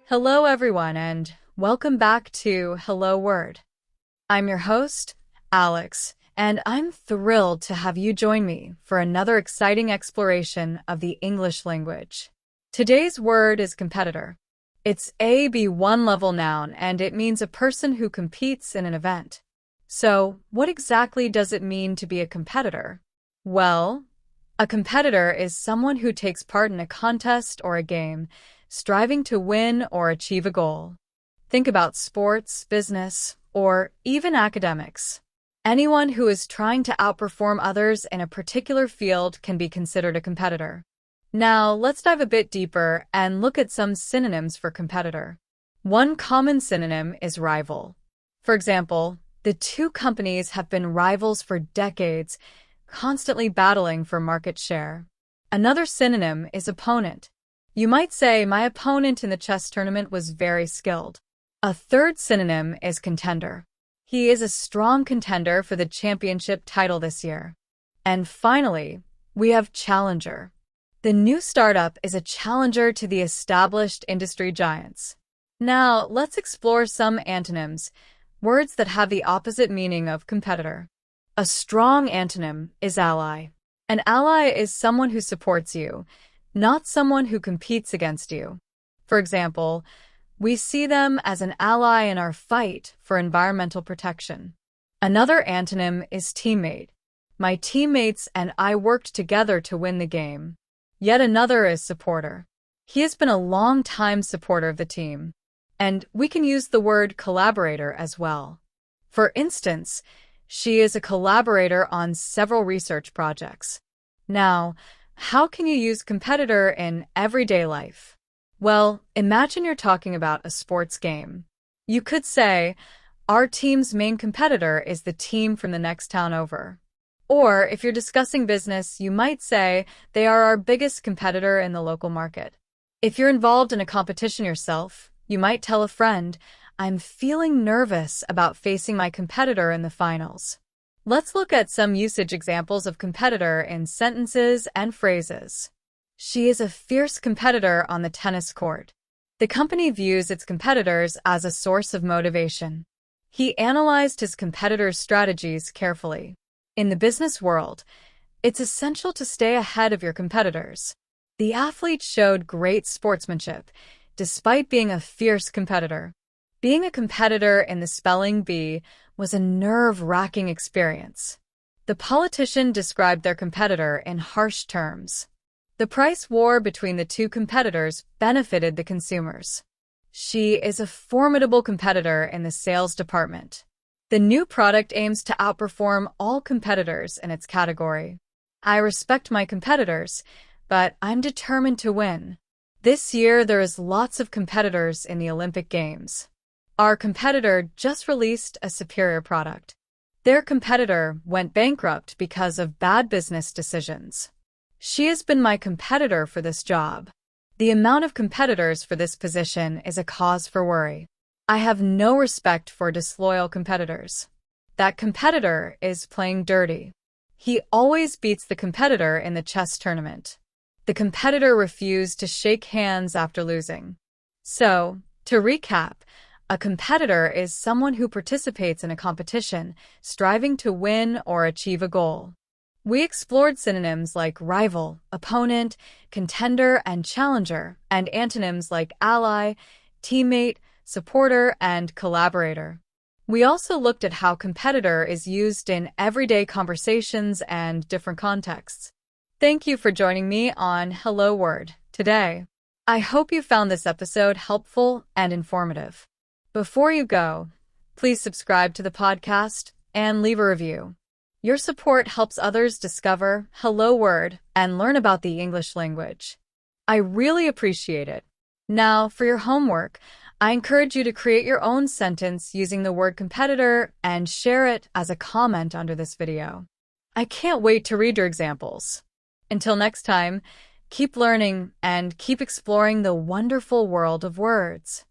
Hello, everyone, and welcome back to Hello Word. I'm your host, Alex, and I'm thrilled to have you join me for another exciting exploration of the English language. Today's word is competitor. It's a B1 level noun, and it means a person who competes in an event. So, what exactly does it mean to be a competitor? Well, a competitor is someone who takes part in a contest or a game, striving to win or achieve a goal. Think about sports, business, or even academics. Anyone who is trying to outperform others in a particular field can be considered a competitor. Now, let's dive a bit deeper and look at some synonyms for competitor. One common synonym is rival. For example, the two companies have been rivals for decades, constantly battling for market share. Another synonym is opponent. You might say, my opponent in the chess tournament was very skilled. A third synonym is contender. He is a strong contender for the championship title this year. And finally, we have challenger. The new startup is a challenger to the established industry giants. Now, let's explore some antonyms, words that have the opposite meaning of competitor. A strong antonym is ally. An ally is someone who supports you, not someone who competes against you. For example, we see them as an ally in our fight for environmental protection. Another antonym is teammate. My teammates and I worked together to win the game. Yet another is supporter. He has been a long-time supporter of the team. And we can use the word collaborator as well. For instance, she is a collaborator on several research projects. Now, how can you use competitor in everyday life? Well, imagine you're talking about a sports game. You could say, our team's main competitor is the team from the next town over. Or if you're discussing business, you might say, they are our biggest competitor in the local market. If you're involved in a competition yourself, you might tell a friend, I'm feeling nervous about facing my competitor in the finals. Let's look at some usage examples of competitor in sentences and phrases. She is a fierce competitor on the tennis court. The company views its competitors as a source of motivation. He analyzed his competitors' strategies carefully. In the business world, it's essential to stay ahead of your competitors. The athlete showed great sportsmanship, despite being a fierce competitor. Being a competitor in the spelling bee was a nerve-wracking experience. The politician described their competitor in harsh terms. The price war between the two competitors benefited the consumers. She is a formidable competitor in the sales department. The new product aims to outperform all competitors in its category. I respect my competitors, but I'm determined to win. This year, there is lots of competitors in the Olympic Games. Our competitor just released a superior product. Their competitor went bankrupt because of bad business decisions. She has been my competitor for this job. The amount of competitors for this position is a cause for worry. I have no respect for disloyal competitors. That competitor is playing dirty. He always beats the competitor in the chess tournament. The competitor refused to shake hands after losing. So, to recap, a competitor is someone who participates in a competition, striving to win or achieve a goal. We explored synonyms like rival, opponent, contender, and challenger, and antonyms like ally, teammate, supporter, and collaborator. We also looked at how competitor is used in everyday conversations and different contexts. Thank you for joining me on Hello Word today. I hope you found this episode helpful and informative. Before you go, please subscribe to the podcast and leave a review. Your support helps others discover Hello Word and learn about the English language. I really appreciate it. Now, for your homework, I encourage you to create your own sentence using the word competitor and share it as a comment under this video. I can't wait to read your examples. Until next time, keep learning and keep exploring the wonderful world of words.